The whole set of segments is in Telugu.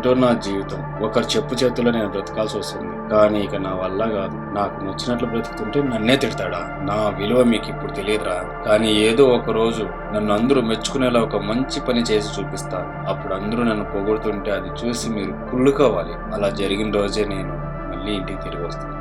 ఏంటో నా జీవితం. ఒకరి చెప్పు చేతుల్లో నేను బ్రతకాల్సి వస్తుంది. కానీ ఇక నా వల్ల కాదు. నాకు నచ్చినట్లు బ్రతుకుతుంటే నన్నే తిడతాడా? నా విలువ మీకు ఇప్పుడు తెలియదురా. కానీ ఏదో ఒక రోజు నన్ను అందరూ మెచ్చుకునేలా ఒక మంచి పని చేసి చూపిస్తాను. అప్పుడు అందరూ నన్ను పొగుడుతుంటే అది చూసి మీరు కుళ్ళుకోవాలి. అలా జరిగిన రోజే నేను మళ్ళీ ఇంటికి తిరిగి వస్తాను.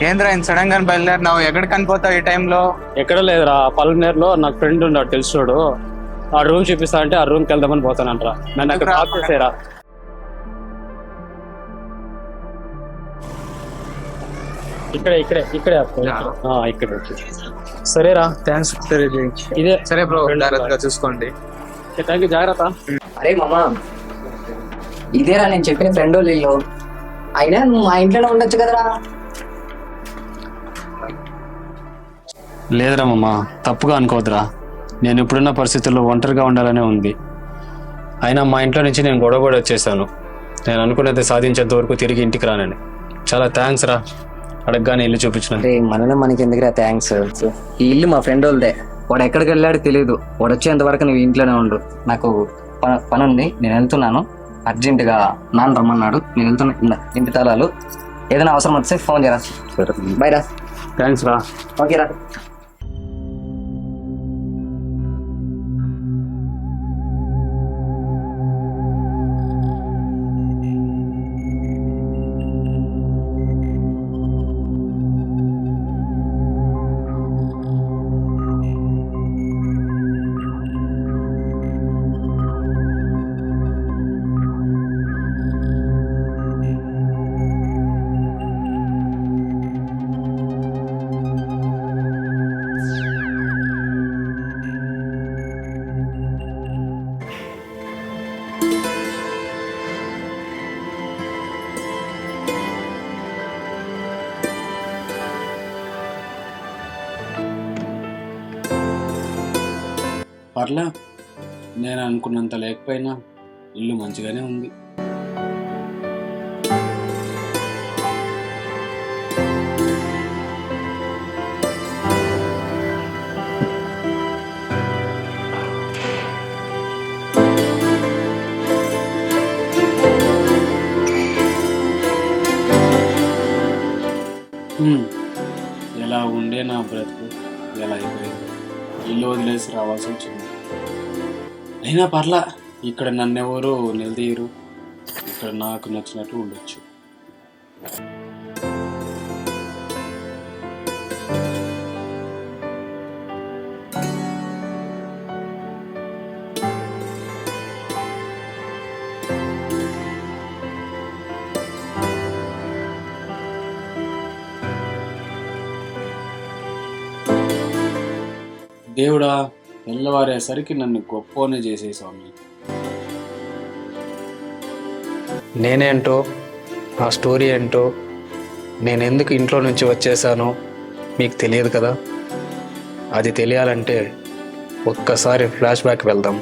ఏంద్రా ఇంత సడన్ గా బయలుదేరినావు? ఎక్కడికి కనిపోతావు ఈ టైంలో? ఎక్కడ లేదురా, పల్నేరులో నాకు ఫ్రెండ్ ఉన్నాడు తెలుసుడు. ఆ రూమ్ చూపిస్తా అంటే ఆ రూమ్కి వెళ్దామని పోతానంటరా. నన్ను అక్కడ డ్రాప్ చేసేరా. ఇక్కడే ఇక్కడే ఇక్కడే ఇక్కడ. సరేరా, థ్యాంక్స్. సరే ఇదే. సరే బ్రో, జాగ్రత్తగా చూసుకోండి. థ్యాంక్ యూ, జాగ్రత్త. అరే మామా, ఇదేరా నేను చెప్పిన ఫ్రెండ్ వాళ్ళు ఇల్లు. అయినా నువ్వు మా ఇంట్లోనే ఉండొచ్చు కదరా. లేదురా మామ, తప్పుగా అనుకోవద్దురా. నేను ఇప్పుడున్న పరిస్థితుల్లో ఒంటరిగా ఉండాలనే ఉంది. అయినా మా ఇంట్లో నుంచి నేను గొడవపడి వచ్చేసాను. నేను అనుకున్నది సాధించేంత వరకు తిరిగి ఇంటికి రానని. చాలా థ్యాంక్స్ రా, అడగగానే ఇల్లు చూపించిన. మనలో మనకి ఎందుకురా థ్యాంక్స్. ఈ ఇల్లు మా ఫ్రెండ్ వాళ్ళదే. వాడు ఎక్కడికి వెళ్ళాడో తెలియదు. వాడు వచ్చేంత వరకు నువ్వు ఇంట్లోనే ఉండు. నాకు పని ఉంది, నేను వెళ్తున్నాను. అర్జెంటుగా నాన్న రమ్మన్నాడు, నేను వెళ్తున్నా. ఇంటి తాళాలు. ఏదైనా అవసరం వస్తే ఫోన్ చేయరా. బై రా. థ్యాంక్స్ రా. ఓకే రా. పర్లా, నేను అనుకున్నంత లేకపోయినా ఇల్లు మంచిగానే ఉంది. ఎలా ఉండే నా బ్రతుకు ఎలా అయిపోయింది. ఇల్లు వదిలేసి రావాల్సి వచ్చింది. అయినా పర్లా, ఇక్కడ నన్నెవరు నిలదీయరు. ఇక్కడ నాకు నచ్చినట్లు ఉండొచ్చు. దేవుడా, తెల్లవారేసరికి నన్ను గొప్పనే చేసే స్వామి. నేనేంటో, నా స్టోరీ ఏంటో, నేను ఎందుకు ఇంట్లో నుంచి వచ్చేసానో మీకు తెలియదు కదా. అది తెలియాలంటే ఒక్కసారి ఫ్లాష్ బ్యాక్ వెళ్దాం.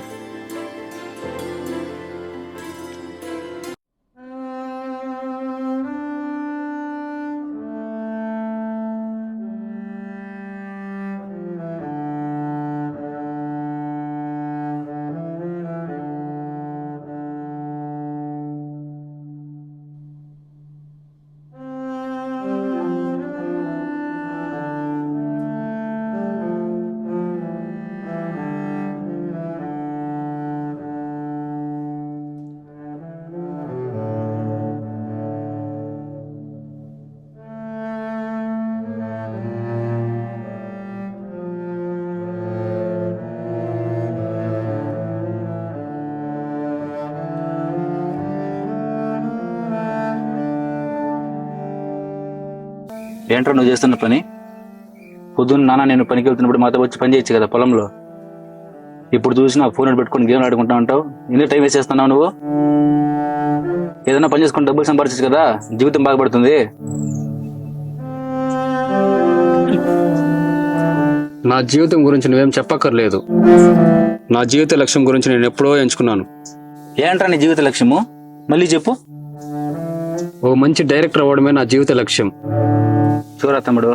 ఏంట్రా నువ్వు చేస్తున్న పని? పొద్దున్న నాన్న నేను పనికి వెళ్తున్నప్పుడు మాతో వచ్చి పని చేయొచ్చు కదా పొలంలో. ఇప్పుడు చూసి నాకు ఫోన్ పెట్టుకుని గేమ్ ఆడుకుంటా ఉంటావు. ఎందుకు టైం వేస్ట్ చేస్తున్నావు నువ్వు? ఏదైనా పని చేసుకుని డబ్బులు సంపాదించచ్చు కదా, జీవితం బాగుపడుతుంది. నా జీవితం గురించి నువ్వేం చెప్పక్కర్లేదు. నా జీవిత లక్ష్యం గురించి నేను ఎప్పుడో ఎంచుకున్నాను. ఏంట్రా నీ జీవిత లక్ష్యము? మళ్ళీ చెప్పు. ఓ మంచి డైరెక్టర్ అవ్వడమే నా జీవిత లక్ష్యం. చూరా తమ్ముడు,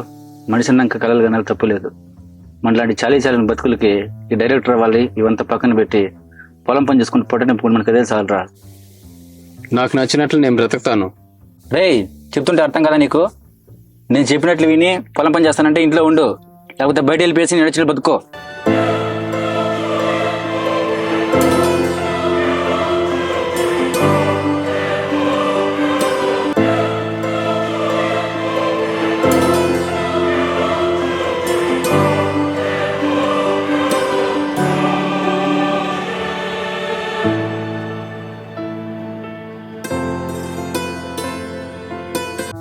మనిషి అన్నాక కలలు కనాలి, తప్పులేదు. మనలాంటి చాలీచాలని బతుకులకి ఈ డైరెక్టర్ అవ్వాలి ఇవంతా పక్కన పెట్టి పొలం పని చేసుకుని పొట్ట నింపుకుని మనకు అదే చాలరా. నాకు నచ్చినట్లు నేను బ్రతుకుతాను. రేయ్, చెప్తుంటే అర్థం కదా నీకు? నేను చెప్పినట్లు విని పొలం పని చేస్తానంటే ఇంట్లో ఉండు, లేకపోతే బయట వెళ్ళిపోయేసి నడిచిన బతుకో.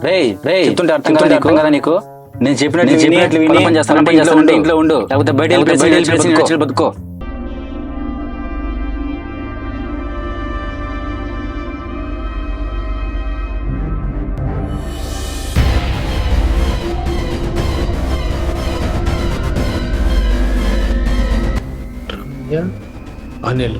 రేయ్, చెప్తుంటే అర్థం కదా నీకు? నేను చెప్పినట్లు విని పని చేస్తానంటే ఇంట్లో ఉండు, లేకపోతే బయట వెళ్ళిపోయేసి నడిచిన బతుకో. అనిల్,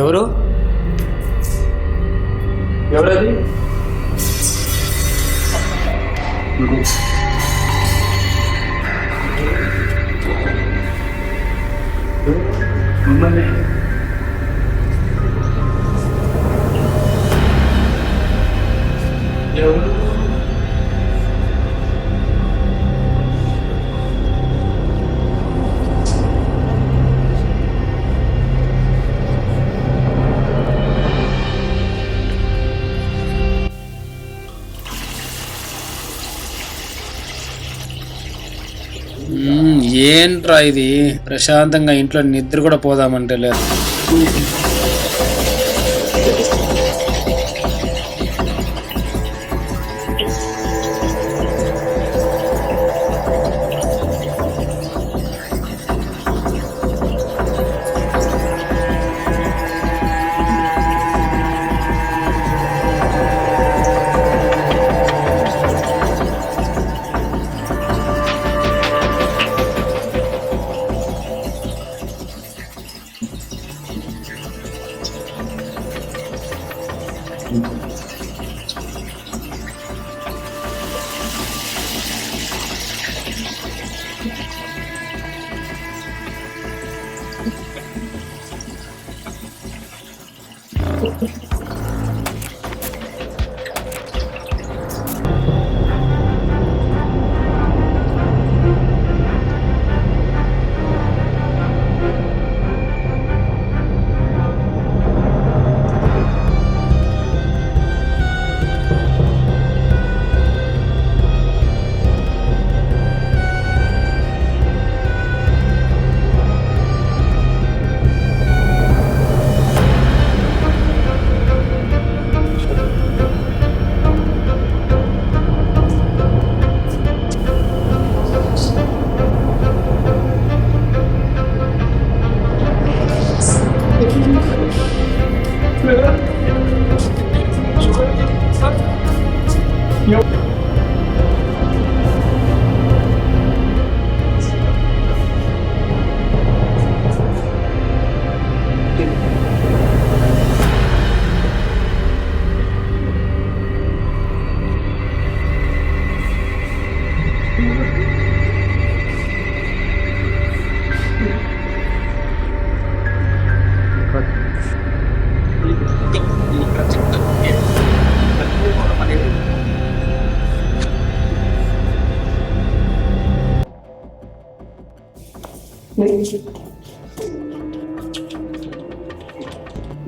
ఎవరు? ఎవరది? ఏంట్రా ఇది? ప్రశాంతంగా ఇంట్లో నిద్ర కూడా పోదామంటే లేదు.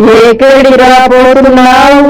ఎక్కడికి రాబోతున్నావు?